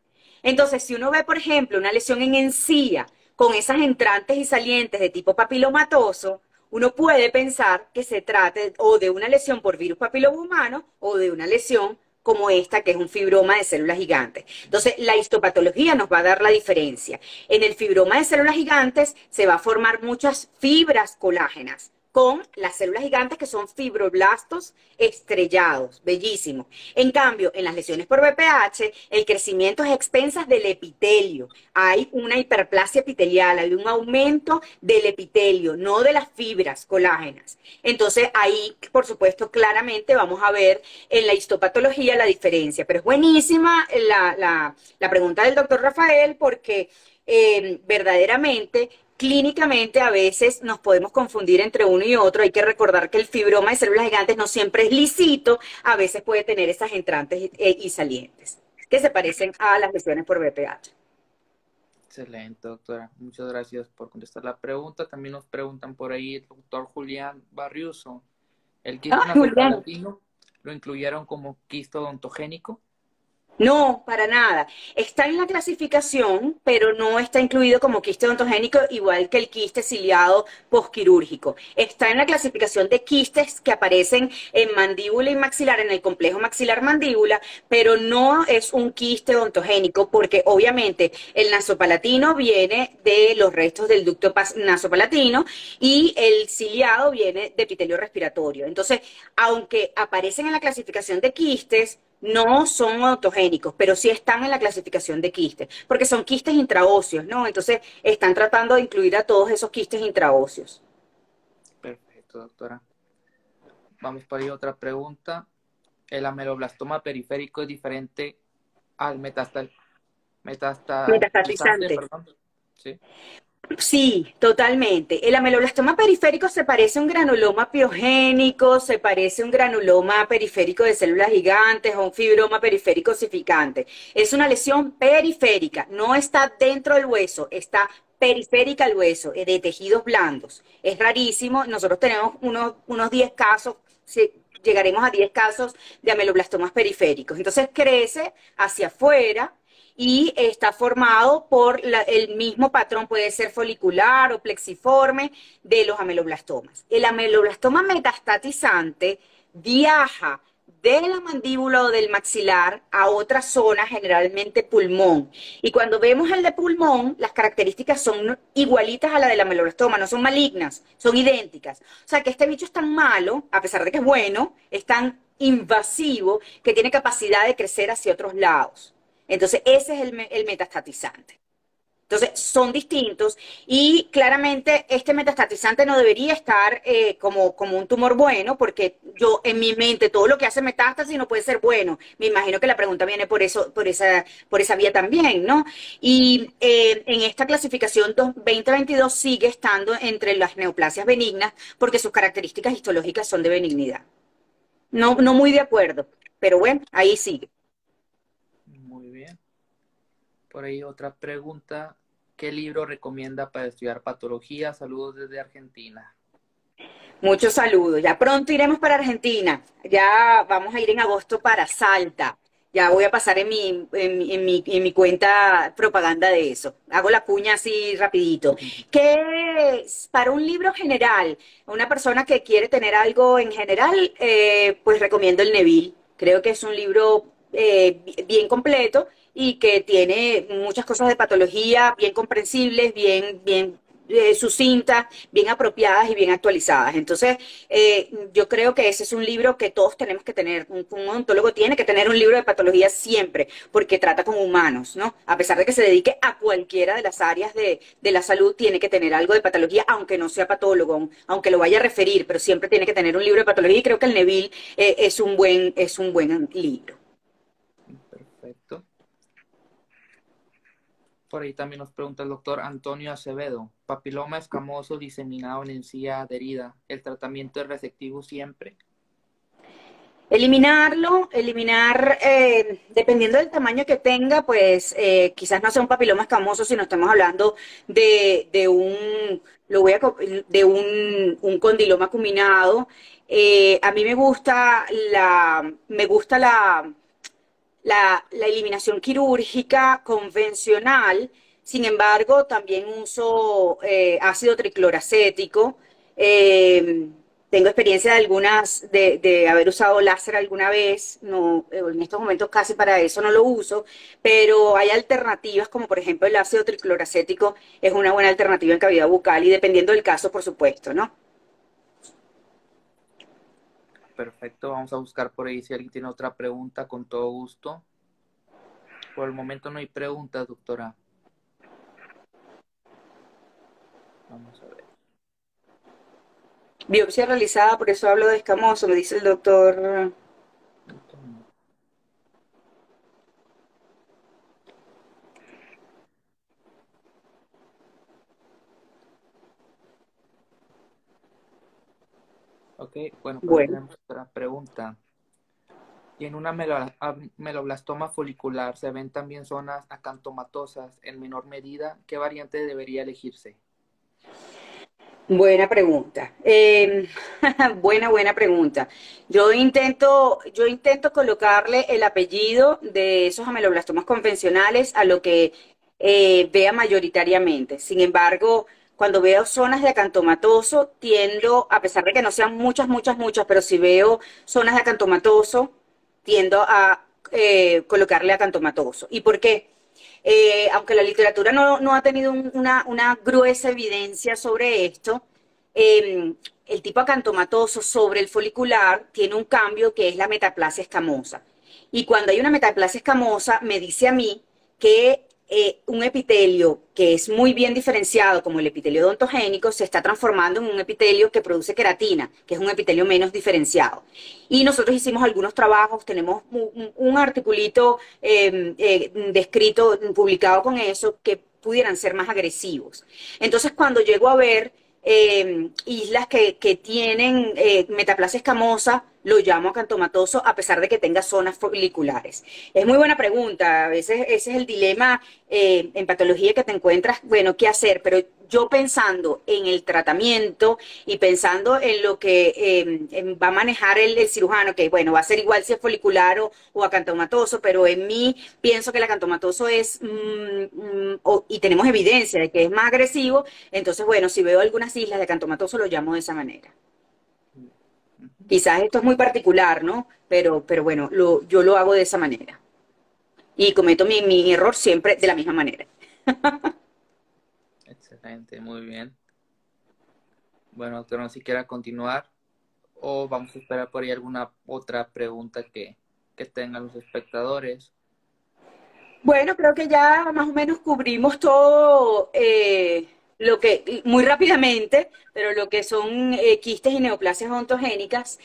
Entonces, si uno ve, por ejemplo, una lesión en encía con esas entrantes y salientes de tipo papilomatoso, uno puede pensar que se trate o de una lesión por virus papiloma humano o de una lesión como esta, que es un fibroma de células gigantes. Entonces, la histopatología nos va a dar la diferencia. En el fibroma de células gigantes se va a formar muchas fibras colágenas con las células gigantes que son fibroblastos estrellados, bellísimo. En cambio, en las lesiones por BPH, el crecimiento es a expensas del epitelio. Hay una hiperplasia epitelial, hay un aumento del epitelio, no de las fibras colágenas. Entonces, ahí, por supuesto, claramente vamos a ver en la histopatología la diferencia. Pero es buenísima la pregunta del doctor Rafael porque verdaderamente clínicamente a veces nos podemos confundir entre uno y otro. Hay que recordar que el fibroma de células gigantes no siempre es lisito, a veces puede tener esas entrantes y salientes que se parecen a las lesiones por BPH. Excelente, doctora. Muchas gracias por contestar la pregunta. También nos preguntan por ahí el doctor Julián Barriuso. ¿El quiste Ah, Julián. nasopalatino lo incluyeron como quiste odontogénico? No, para nada. Está en la clasificación, pero no está incluido como quiste odontogénico, igual que el quiste ciliado posquirúrgico. Está en la clasificación de quistes que aparecen en mandíbula y maxilar, en el complejo maxilar-mandíbula, pero no es un quiste odontogénico, porque obviamente el nasopalatino viene de los restos del ducto nasopalatino y el ciliado viene de epitelio respiratorio. Entonces, aunque aparecen en la clasificación de quistes, no son autogénicos, pero sí están en la clasificación de quistes, porque son quistes intraóseos, ¿no? Entonces están tratando de incluir a todos esos quistes intraóseos. Perfecto, doctora. Vamos por ahí otra pregunta. ¿El ameloblastoma periférico es diferente al metastatizante, Metastatizante. perdón? Sí. Sí, totalmente. El ameloblastoma periférico se parece a un granuloma piogénico, se parece a un granuloma periférico de células gigantes o un fibroma periférico osificante. Es una lesión periférica, no está dentro del hueso, está periférica al hueso, de tejidos blandos. Es rarísimo, nosotros tenemos unos 10 casos, sí, llegaremos a 10 casos de ameloblastomas periféricos. Entonces crece hacia afuera y está formado por el mismo patrón, puede ser folicular o plexiforme, de los ameloblastomas. El ameloblastoma metastatizante viaja de la mandíbula o del maxilar a otra zona, generalmente pulmón. Y cuando vemos el de pulmón, las características son igualitas a la del ameloblastoma, no son malignas, son idénticas. O sea que este bicho es tan malo, a pesar de que es bueno, es tan invasivo que tiene capacidad de crecer hacia otros lados. Entonces, ese es el metastatizante. Entonces, son distintos y claramente este metastatizante no debería estar como un tumor bueno, porque yo en mi mente todo lo que hace metástasis no puede ser bueno. Me imagino que la pregunta viene por eso, por esa vía también, ¿no? Y en esta clasificación 2022 sigue estando entre las neoplasias benignas porque sus características histológicas son de benignidad. No, no muy de acuerdo, pero bueno, ahí sigue. Muy bien. Por ahí otra pregunta. ¿Qué libro recomienda para estudiar patología? Saludos desde Argentina. Muchos saludos. Ya pronto iremos para Argentina. Ya vamos a ir en agosto para Salta. Ya voy a pasar en mi cuenta propaganda de eso. Hago la cuña así rapidito. Que para un libro general, una persona que quiere tener algo en general, pues recomiendo el Neville. Creo que es un libro bien completo y que tiene muchas cosas de patología bien comprensibles, bien sucintas, bien apropiadas y bien actualizadas. Entonces, yo creo que ese es un libro que todos tenemos que tener. Un odontólogo tiene que tener un libro de patología siempre, porque trata con humanos, ¿no? A pesar de que se dedique a cualquiera de las áreas de la salud, tiene que tener algo de patología, aunque no sea patólogo, aunque lo vaya a referir, pero siempre tiene que tener un libro de patología y creo que el Neville es un buen libro. Perfecto. Por ahí también nos pregunta el doctor Antonio Acevedo. Papiloma escamoso diseminado en encía adherida. ¿El tratamiento es resectivo siempre? Eliminarlo, eliminar, dependiendo del tamaño que tenga, pues quizás no sea un papiloma escamoso, sino estamos hablando de un, de un condiloma acuminado. A mí me gusta la eliminación quirúrgica convencional. Sin embargo, también uso ácido tricloracético. Eh, Tengo experiencia de de haber usado láser alguna vez. No, en estos momentos casi para eso no lo uso, pero hay alternativas como por ejemplo el ácido tricloracético es una buena alternativa en cavidad bucal y dependiendo del caso, por supuesto, ¿no? Perfecto. Vamos a buscar por ahí si alguien tiene otra pregunta, con todo gusto. Por el momento no hay preguntas, doctora. Vamos a ver. Biopsia realizada, por eso hablo de escamoso, me dice el doctor. Ok, bueno, por ahí Bueno. tenemos otra pregunta. Y en una meloblastoma folicular se ven también zonas acantomatosas en menor medida. ¿Qué variante debería elegirse? Buena pregunta. Buena pregunta. Yo intento colocarle el apellido de esos ameloblastomas convencionales a lo que vea mayoritariamente. Sin embargo, cuando veo zonas de acantomatoso, tiendo, a pesar de que no sean muchas, pero si veo zonas de acantomatoso, tiendo a colocarle acantomatoso. ¿Y por qué? Aunque la literatura no ha tenido una gruesa evidencia sobre esto, el tipo acantomatoso sobre el folicular tiene un cambio que es la metaplasia escamosa. Y cuando hay una metaplasia escamosa, me dice a mí que un epitelio que es muy bien diferenciado, como el epitelio odontogénico, se está transformando en un epitelio que produce queratina, que es un epitelio menos diferenciado. Y nosotros hicimos algunos trabajos, tenemos un articulito descrito, publicado con eso, que pudieran ser más agresivos. Entonces, cuando llego a ver islas que tienen metaplasia escamosa, lo llamo acantomatoso a pesar de que tenga zonas foliculares. Es muy buena pregunta. A veces ese es el dilema en patología que te encuentras, bueno, ¿qué hacer? Pero yo pensando en el tratamiento y pensando en lo que va a manejar el cirujano, que bueno, va a ser igual si es folicular o acantomatoso, pero en mí pienso que el acantomatoso es, y tenemos evidencia de que es más agresivo, entonces bueno, si veo algunas islas de acantomatoso lo llamo de esa manera. Quizás esto es muy particular, ¿no? Pero bueno, yo lo hago de esa manera. Y cometo mi error siempre de la misma manera. Excelente, muy bien. Bueno, doctor, no sé si quiera continuar o vamos a esperar por ahí alguna otra pregunta que tengan los espectadores. Bueno, creo que ya más o menos cubrimos todo lo que, muy rápidamente, pero lo que son quistes y neoplasias ontogénicas.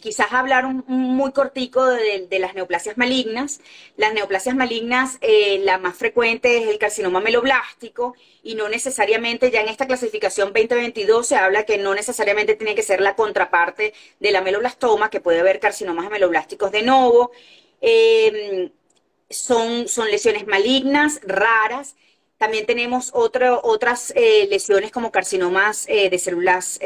Quizás hablar muy cortico de las neoplasias malignas. Las neoplasias malignas, la más frecuente es el carcinoma meloblástico y no necesariamente, ya en esta clasificación 2022 se habla que no necesariamente tiene que ser la contraparte de la meloblastoma, que puede haber carcinomas meloblásticos de novo. Eh, son lesiones malignas, raras. También tenemos otras lesiones como carcinomas de células,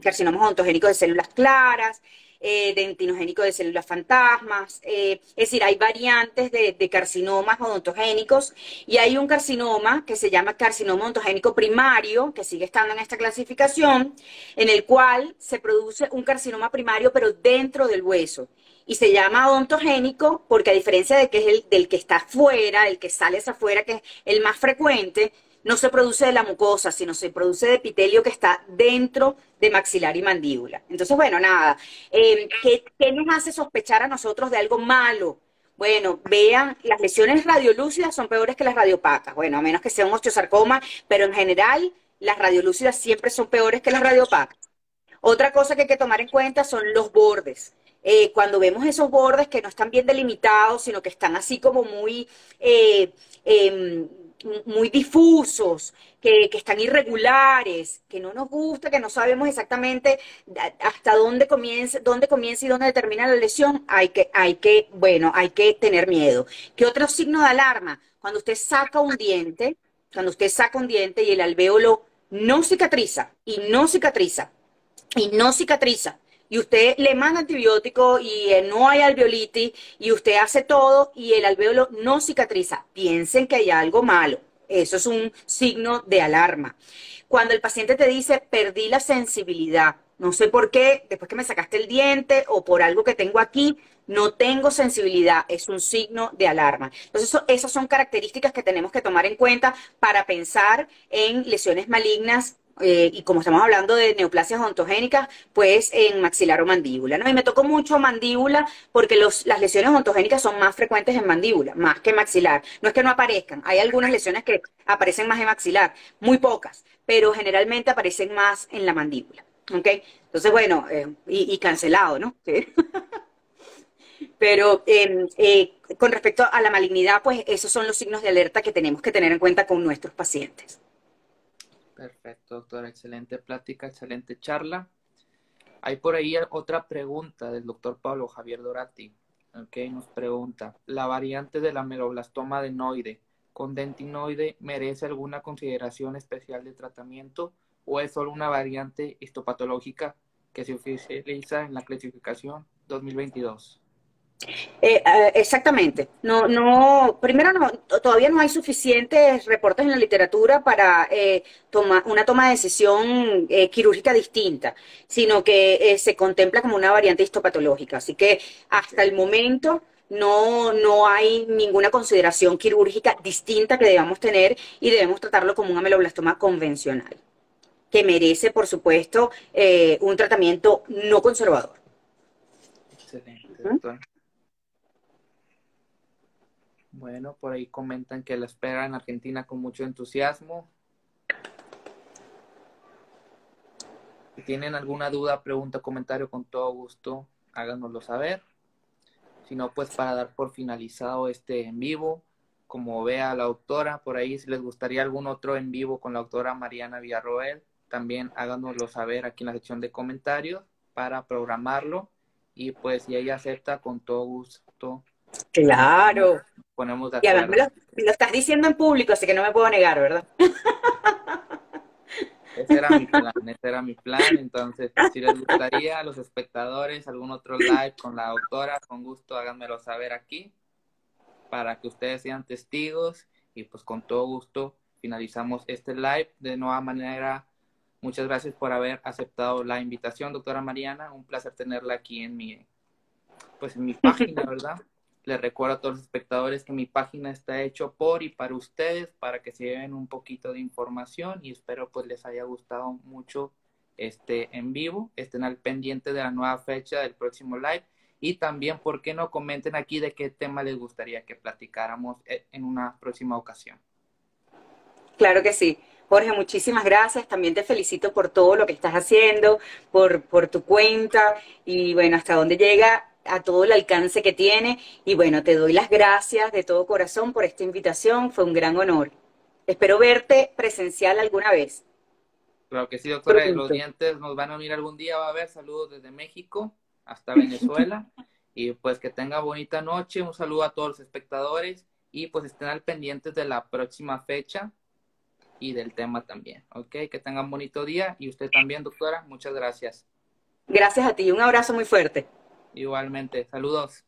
carcinomas ontogénicos de células claras, dentinogénico de células fantasmas. Es decir, hay variantes de carcinomas odontogénicos y hay un carcinoma que se llama carcinoma ontogénico primario, que sigue estando en esta clasificación, en el cual se produce un carcinoma primario pero dentro del hueso y se llama odontogénico porque a diferencia de que es del que está afuera, el que sale hacia afuera, que es el más frecuente, no se produce de la mucosa, sino se produce de epitelio que está dentro de maxilar y mandíbula. Entonces, bueno, nada, ¿qué nos hace sospechar a nosotros de algo malo? Bueno, vean, las lesiones radiolúcidas son peores que las radiopacas. Bueno, a menos que sea un osteosarcoma, pero en general las radiolúcidas siempre son peores que las radiopacas. Otra cosa que hay que tomar en cuenta son los bordes. Cuando vemos esos bordes que no están bien delimitados, sino que están así como eh, eh, muy difusos, que están irregulares, que no nos gusta, que no sabemos exactamente hasta dónde comienza y dónde termina la lesión, bueno, hay que tener miedo. ¿Qué otro signo de alarma? Cuando usted saca un diente y el alvéolo no cicatriza y no cicatriza y no cicatriza. Y usted le manda antibiótico y no hay alveolitis y usted hace todo y el alvéolo no cicatriza. Piensen que hay algo malo. Eso es un signo de alarma. Cuando el paciente te dice, perdí la sensibilidad, no sé por qué, después que me sacaste el diente o por algo que tengo aquí, no tengo sensibilidad, es un signo de alarma. Entonces, esas son características que tenemos que tomar en cuenta para pensar en lesiones malignas y como estamos hablando de neoplasias ontogénicas, pues en maxilar o mandíbula, ¿no? Y me tocó mucho mandíbula porque las lesiones ontogénicas son más frecuentes en mandíbula, más que maxilar. No es que no aparezcan, hay algunas lesiones que aparecen más en maxilar, muy pocas, pero generalmente aparecen más en la mandíbula, ¿ok? Entonces, bueno, y cancelado, ¿no? Sí. Pero con respecto a la malignidad, pues esos son los signos de alerta que tenemos que tener en cuenta con nuestros pacientes. Perfecto, doctor. Excelente plática, excelente charla. Hay por ahí otra pregunta del doctor Pablo Javier Dorati. Okay, nos pregunta, ¿la variante de la meloblastoma adenoide con dentinoide merece alguna consideración especial de tratamiento o es solo una variante histopatológica que se oficializa en la clasificación 2022? Exactamente. Primero todavía no hay suficientes reportes en la literatura para una toma de decisión quirúrgica distinta, sino que se contempla como una variante histopatológica. Así que hasta el momento no hay ninguna consideración quirúrgica distinta que debamos tener y debemos tratarlo como un ameloblastoma convencional, que merece, por supuesto, un tratamiento no conservador. Excelente, ¿Mm? doctor. Bueno, por ahí comentan que la espera en Argentina con mucho entusiasmo. Si tienen alguna duda, pregunta, comentario, con todo gusto, háganoslo saber. Si no, pues para dar por finalizado este en vivo, como vea la doctora, por ahí si les gustaría algún otro en vivo con la doctora Mariana Villarroel, también háganoslo saber aquí en la sección de comentarios para programarlo. Y pues si ella acepta, con todo gusto Claro. nos ponemos de Y además acuerdo. me lo estás diciendo en público, así que no me puedo negar, ¿verdad? Ese era mi plan. Entonces, si les gustaría a los espectadores algún otro live con la doctora, con gusto háganmelo saber aquí para que ustedes sean testigos y pues con todo gusto finalizamos este live de nueva manera. Muchas gracias por haber aceptado la invitación, doctora Mariana. Un placer tenerla aquí pues en mi página, ¿verdad? Les recuerdo a todos los espectadores que mi página está hecho por y para ustedes, para que se lleven un poquito de información y espero pues les haya gustado mucho este en vivo. Estén al pendiente de la nueva fecha del próximo live y también, ¿por qué no comenten aquí de qué tema les gustaría que platicáramos en una próxima ocasión? Claro que sí. Jorge, muchísimas gracias. También te felicito por todo lo que estás haciendo, por tu cuenta y bueno, hasta dónde llega, a todo el alcance que tiene. Y bueno, te doy las gracias de todo corazón por esta invitación. Fue un gran honor. Espero verte presencial alguna vez. Claro que sí, doctora. Los Pronto. dientes nos van a unir algún día. Va a haber saludos desde México hasta Venezuela. Y pues que tenga bonita noche. Un saludo a todos los espectadores. Y pues estén al pendientes de la próxima fecha y del tema también. ¿Ok? Que tengan bonito día. Y usted también, doctora. Muchas gracias. Gracias a ti. Un abrazo muy fuerte. Igualmente. Saludos.